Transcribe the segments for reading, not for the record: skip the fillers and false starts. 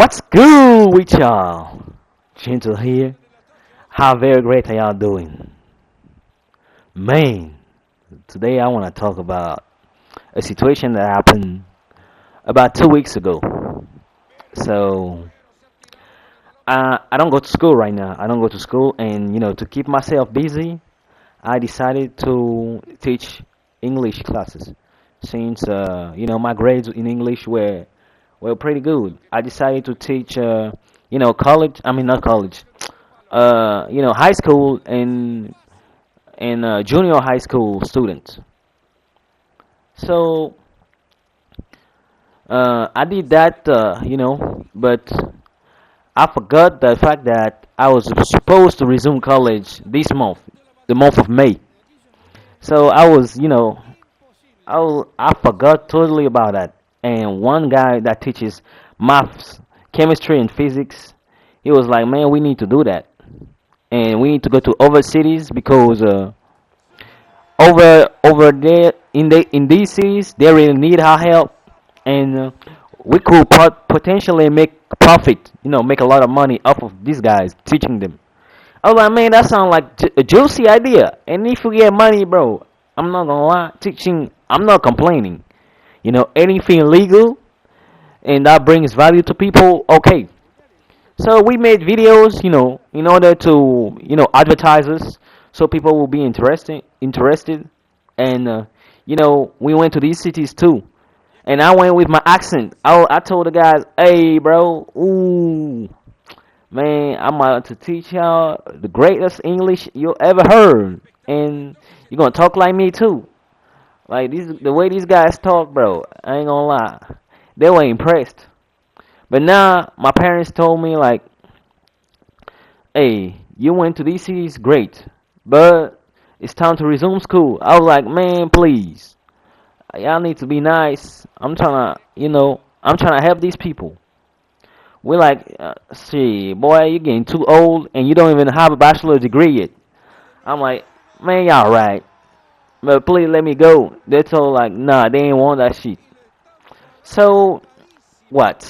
What's good with y'all? Gentle here. How very great are y'all doing? Man, today I want to talk about a situation that happened about 2 weeks ago. So, I don't go to school right now. I don't go to school, and to keep myself busy, I decided to teach English classes. Since my grades in English were pretty good, I decided to teach college. I mean not college. High school and junior high school students. So I did that, but I forgot the fact that I was supposed to resume college this month, the month of May. So I forgot totally about that. And one guy that teaches maths, chemistry, and physics, he was like, "Man, we need to do that, and we need to go to other cities because over there in these cities they really need our help, and we could potentially make profit, make a lot of money off of these guys teaching them." I was like, man, that sounds like a juicy idea. And if you get money, bro, I'm not gonna lie, teaching, I'm not complaining. Anything legal and that brings value to people, okay. So we made videos, in order to, advertise us, so people will be interested, and we went to these cities too, and I went with my accent. I told the guys, hey, bro, ooh, man, I'm about to teach y'all the greatest English you ever heard, and you're gonna talk like me too. Like the way these guys talk, bro. I ain't gonna lie, they were impressed. But now my parents told me like, hey, you went to these cities, great, but it's time to resume school. I was like, man, please, y'all need to be nice. I'm trying to help these people. We're like, see, boy, you're getting too old and you don't even have a bachelor's degree yet. I'm like, man, y'all right, but please let me go. They told like, nah, they ain't want that shit. So what?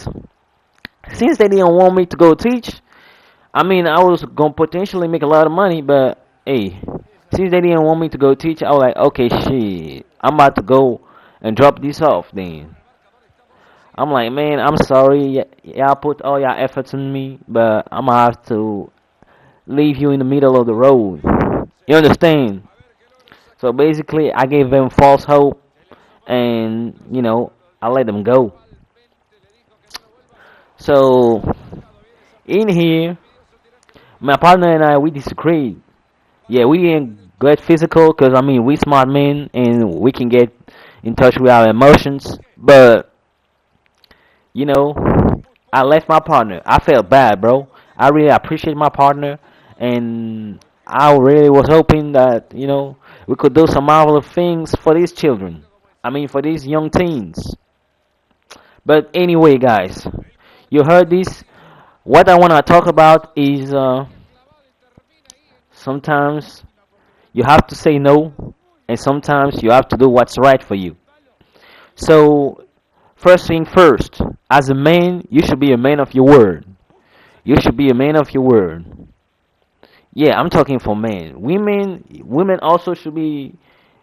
Since they didn't want me to go teach, I mean, I was gonna potentially make a lot of money, but hey, since they didn't want me to go teach, I was like, okay, shit, I'm about to go and drop this off then. I'm like, man, I'm sorry, y'all put all y'all efforts in me, but I'm gonna have to leave you in the middle of the road. You understand? So basically, I gave them false hope, and I let them go. So in here, my partner and I we disagreed. Yeah, we didn't get physical because I mean we smart men and we can get in touch with our emotions. But you know, I left my partner. I felt bad, bro. I really appreciate my partner, and I really was hoping that we could do some marvelous things for these children. I mean, for these young teens. But anyway, guys, you heard this. What I want to talk about is sometimes you have to say no, and sometimes you have to do what's right for you. So, first thing first, as a man, you should be a man of your word. You should be a man of your word. Yeah, I'm talking for men. Women also should be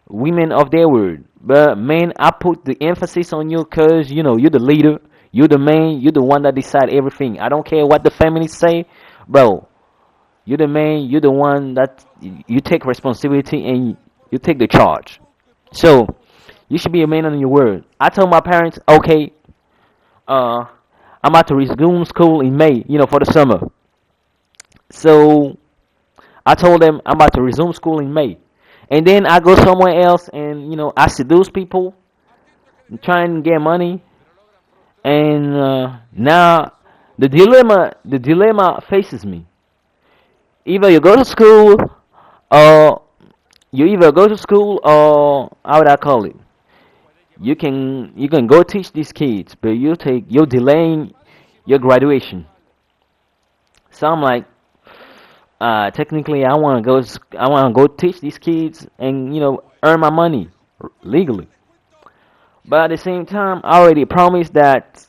women of their word. But men, I put the emphasis on you because you're the leader, you're the man, you're the one that decide everything. I don't care what the feminists say, bro. You're the man, you're the one that you take responsibility and you take the charge. So you should be a man on your word. I told my parents, okay, uh, I'm about to resume school in May, for the summer. So I told them I'm about to resume school in May. And then I go somewhere else and, I seduce people, and try and get money. And now the dilemma faces me. Either you go to school or you either go to school or how would I call it? You can go teach these kids, but you're delaying your graduation. So I'm like, technically, I want to go teach these kids and earn my money legally. But at the same time, I already promised that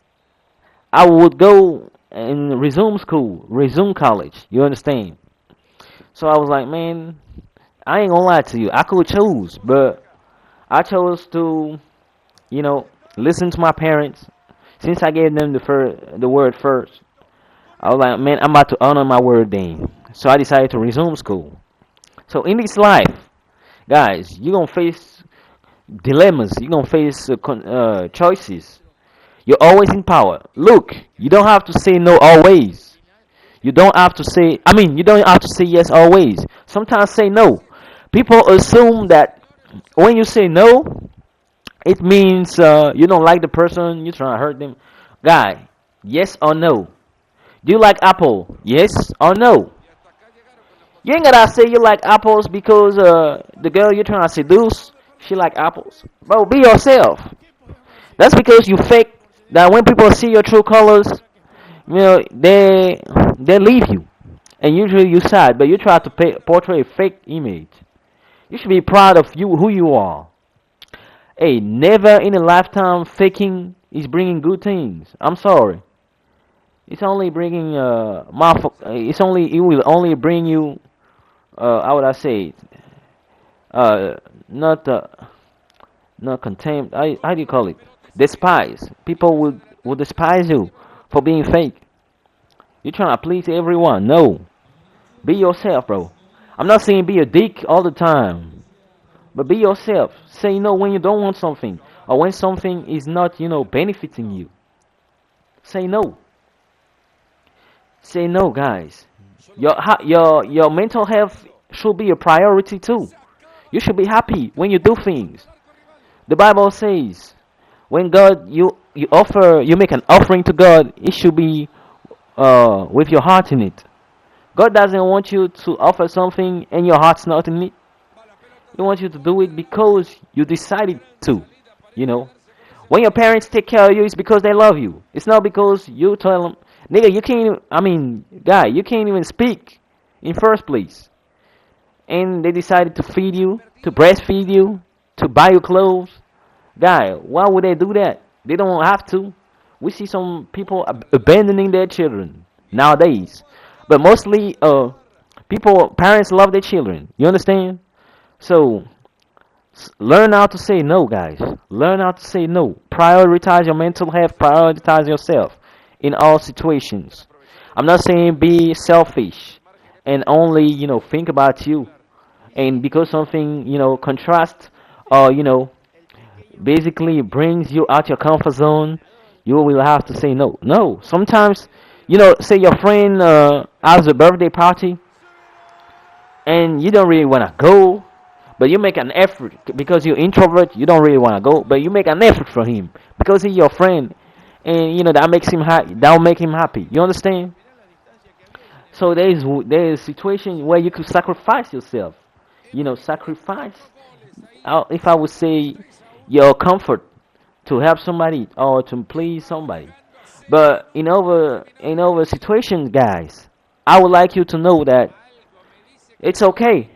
I would go. and resume school, resume college. You understand? So I was like, man, I ain't gonna lie to you. I could choose, but I chose to, you know, listen to my parents. Since I gave them the word first, I was like, man, I'm about to honor my word then. So I decided to resume school. So in this life, guys, you're gonna face dilemmas. You're gonna face choices. You're always in power. Look, you don't have to say no always. You don't have to say. I mean, you don't have to say yes always. Sometimes say no. People assume that when you say no, it means you don't like the person. You're trying to hurt them. Guy, yes or no? Do you like apple? Yes or no? You ain't gotta say you like apples because the girl you're trying to seduce, she like apples. Bro, be yourself. That's because you fake. That when people see your true colors, they leave you, and usually you sad. But you try to portray a fake image. You should be proud of you who you are. Hey, never in a lifetime faking is bringing good things. I'm sorry. It's only bringing it will only bring you how would I say it? Not not contempt. How do you call it? Despise. People would despise you for being fake. You're trying to please everyone. No, be yourself, bro. I'm not saying be a dick all the time, but be yourself. Say no when you don't want something, or when something is not, benefiting you. Say no. Say no, guys. Your mental health should be a priority too. You should be happy when you do things. The Bible says when God you make an offering to God, it should be with your heart in it. God doesn't want you to offer something and your heart's not in it. He wants you to do it because you decided to. You know, when your parents take care of you, it's because they love you. It's not because you tell them, nigga, you can't. I mean, guy, you can't even speak in first place. And they decided to feed you, to breastfeed you, to buy you clothes. Guy, why would they do that? They don't have to. We see some people abandoning their children nowadays, but mostly, parents love their children. You understand? So learn how to say no, guys. Learn how to say no. Prioritize your mental health. Prioritize yourself in all situations. I'm not saying be selfish and only think about you. And because something contrast or basically brings you out your comfort zone, you will have to say no. No. Sometimes say your friend has a birthday party and you don't really want to go, but you make an effort because you're introvert. You don't really want to go, but you make an effort for him because he's your friend, and that makes him happy. That'll make him happy. You understand? So there is a situation where you could sacrifice yourself. Sacrifice. If I would say your comfort to help somebody or to please somebody, but in other situations, guys, I would like you to know that it's okay.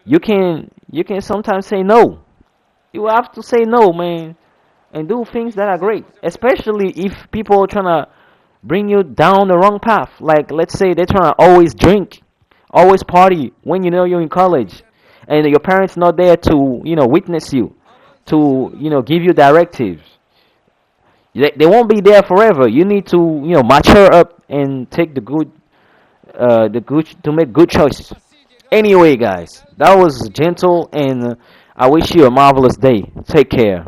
You can sometimes say no. You have to say no, man, and do things that are great. Especially if people are trying to bring you down the wrong path. Like let's say they're trying to always drink, always party when you're in college, and your parents not there to witness you, to give you directives. They won't be there forever. You need to mature up and take the good to make good choices. Anyway, guys, that was gentle, and I wish you a marvelous day. Take care.